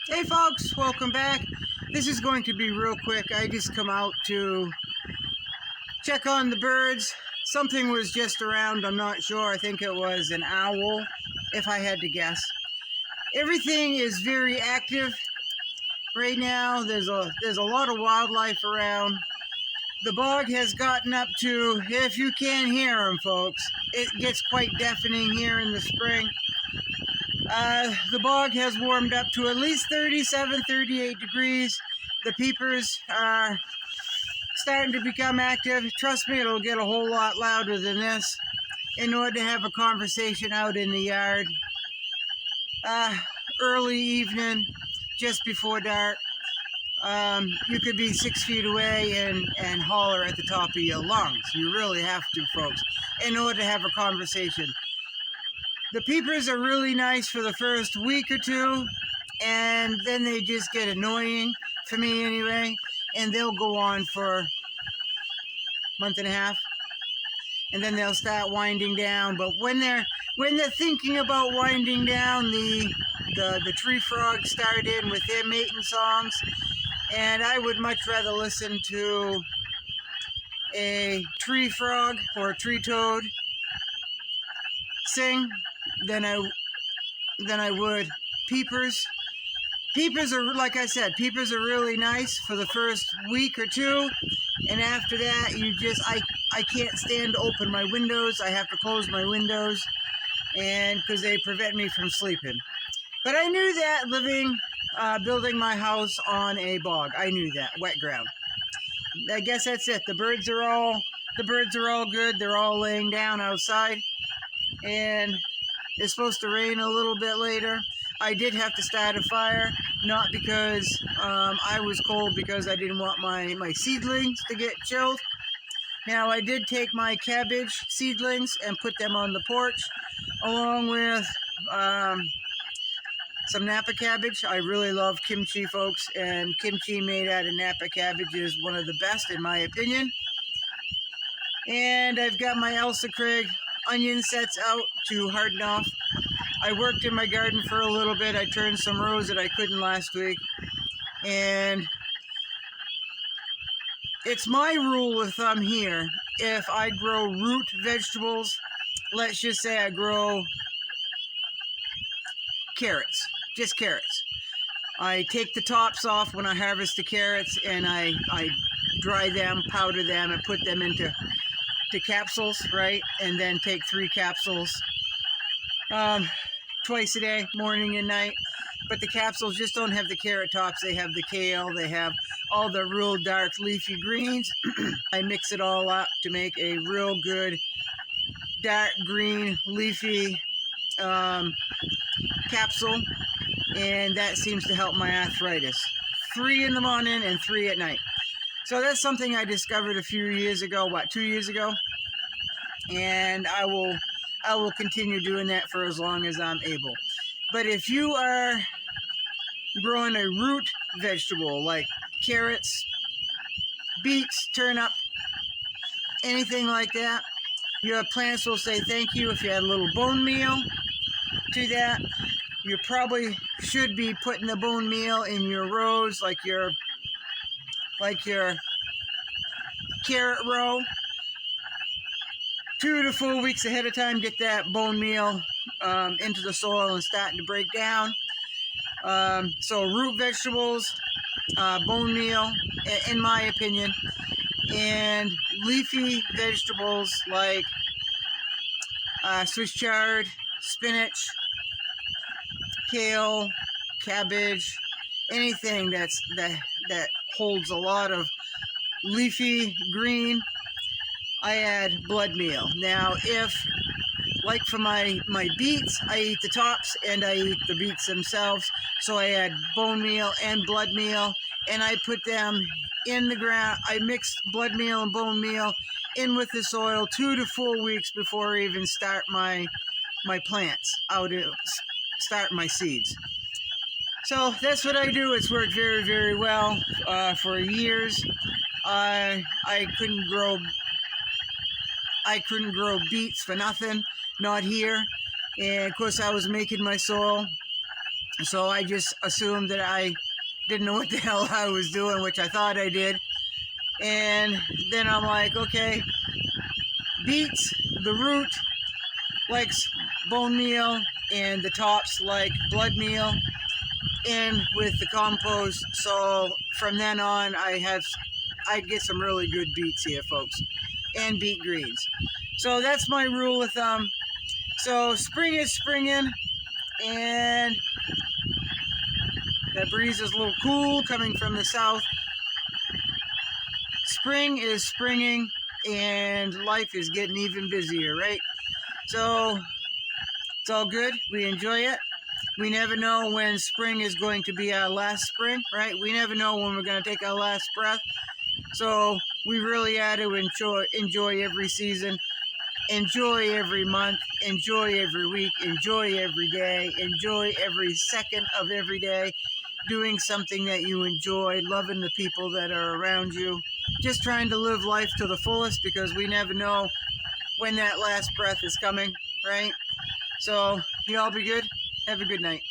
Hey folks, welcome back. This is going to be real quick. I just come out to check on the birds. Something was just around, I'm not sure. I think it was an owl, if I had to guess. Everything is very active right now. There's a lot of wildlife around. The bog has gotten up to, if you can hear them folks, it gets quite deafening here in the spring. The bog has warmed up to at least 37, 38 degrees. The peepers are starting to become active. Trust me, it'll get a whole lot louder than this in order to have a conversation out in the yard. Early evening, just before dark. You could be 6 feet away and holler at the top of your lungs. You really have to, folks, in order to have a conversation. The peepers are really nice for the first week or two, and then they just get annoying, for me anyway, and they'll go on for a month and a half, and then they'll start winding down. But when they're thinking about winding down, the tree frogs start in with their mating songs, and I would much rather listen to a tree frog or a tree toad sing than I would peepers. Peepers are, like I said, peepers are really nice for the first week or two, and after that I can't stand to open my windows. I have to close my windows, and because they prevent me from sleeping. But I knew that building my house on a bog. I knew that, wet ground. I guess that's it. The birds are all good. They're all laying down outside, and it's supposed to rain a little bit later. I did have to start a fire, not because I was cold, because I didn't want my seedlings to get chilled. Now, I did take my cabbage seedlings and put them on the porch, along with some Napa cabbage. I really love kimchi, folks, and kimchi made out of Napa cabbage is one of the best, in my opinion. And I've got my Elsa Craig onion sets out to harden off. I worked in my garden for a little bit. I turned some rows that I couldn't last week. And it's my rule of thumb here, if I grow root vegetables, let's just say I grow carrots, just carrots. I take the tops off when I harvest the carrots, and I dry them, powder them, and put them into capsules, right? And then take 3 capsules twice a day, morning and night. But the capsules just don't have the carrot tops. They have the kale. They have all the real dark leafy greens. I mix it all up to make a real good dark green leafy capsule, and that seems to help my arthritis. 3 in the morning and 3 at night. So that's something I discovered a few years ago, 2 years ago, and I will continue doing that for as long as I'm able. But if you are growing a root vegetable like carrots, beets, turnip, anything like that, your plants will say thank you. If you add a little bone meal to that, you probably should be putting the bone meal in your rows, like your carrot row, 2 to 4 weeks ahead of time. Get that bone meal into the soil and starting to break down. So root vegetables, bone meal, in my opinion, and leafy vegetables like Swiss chard, spinach, kale, cabbage, anything that holds a lot of leafy green. I add Bloodmeal. Now, if, like for my beets, I eat the tops and I eat the beets themselves, so I add bone meal and Bloodmeal, and I put them in the ground. I mix Bloodmeal and bone meal in with the soil 2 to 4 weeks before I even start my plants out, start my seeds. So that's what I do. It's worked very, very well for years. I couldn't grow beets for nothing, not here. And of course I was making my soil So I just assumed that I didn't know what the hell I was doing, which I thought I did. And then I'm like, okay, beets, the root likes bone meal, and the tops like blood meal in with the compost. So from then on, I get some really good beets here, folks, and beet greens. So that's my rule of thumb. So spring is springing, and that breeze is a little cool coming from the south. Spring is springing, and life is getting even busier, right? So it's all good. We enjoy it. We never know when spring is going to be our last spring, right? We never know when we're going to take our last breath. So we really had to enjoy every season, enjoy every month, enjoy every week, enjoy every day, enjoy every second of every day, doing something that you enjoy, loving the people that are around you, just trying to live life to the fullest, because we never know when that last breath is coming, right? So you all be good. Have a good night.